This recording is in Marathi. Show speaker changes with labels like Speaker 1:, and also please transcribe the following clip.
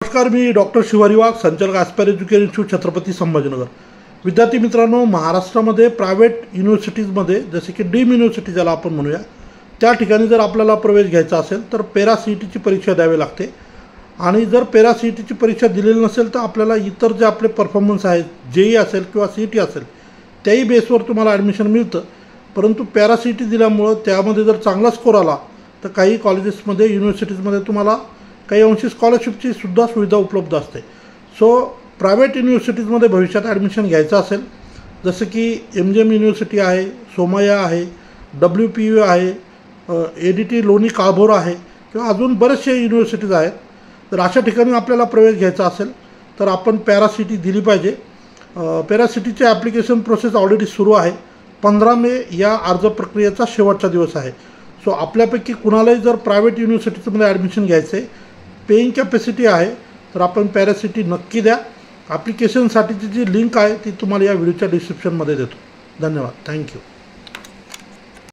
Speaker 1: नमस्कार, मी डॉक्टर शिवारी वाघ, संचालक aspire education institute, Chhatrapati Sambhajinagar. विद्यार्थी मित्रांनो, महाराष्ट्रामध्ये प्रायव्हेट युनिव्हर्सिटीजमध्ये जसे की डीम युनिव्हर्सिटी ज्याला आपण म्हणूया, त्या ठिकाणी जर आपल्याला प्रवेश घ्यायचा असेल तर पॅरा CETची परीक्षा द्यावी लागते. आणि जर पॅरा CETची परीक्षा दिलेली नसेल तर आपल्याला इतर जे आपले परफॉर्मन्स आहेत, JEE असेल किंवा CET असेल, त्याही बेसवर तुम्हाला ॲडमिशन मिळतं. परंतु पॅरा CET दिल्यामुळं त्यामध्ये जर चांगला स्कोर आला तर काही कॉलेजेसमध्ये, युनिव्हर्सिटीजमध्ये तुम्हाला काही अंशी स्कॉलरशिपची सुद्धा सुविधा उपलब्ध असते. सो प्रायव्हेट युनिव्हर्सिटीजमध्ये भविष्यात ॲडमिशन घ्यायचं असेल, जसं की MGM युनिव्हर्सिटी आहे, सोमय्या आहे, WPU आहे, ADT लोणी काळभोर आहे किंवा अजून बरेचसे युनिव्हर्सिटीज आहेत. तर अशा ठिकाणी आपल्याला प्रवेश घ्यायचा असेल तर आपण पॅरा CET दिली पाहिजे. पॅरा CETची ॲप्लिकेशन प्रोसेस ऑलरेडी सुरू आहे. 15 मे या अर्ज प्रक्रियेचा शेवटचा दिवस आहे. सो आपल्यापैकी कुणालाही जर प्रायव्हेट युनिव्हर्सिटीजमध्ये ॲडमिशन घ्यायचं आहे, पेइंग कॅपॅसिटी आहे, तर आपण पॅरा CET नक्की द्या. ॲप्लिकेशनसाठीची जी लिंक आहे ती तुम्हाला या व्हिडिओच्या डिस्क्रिप्शनमध्ये देतो. धन्यवाद. थँक्यू.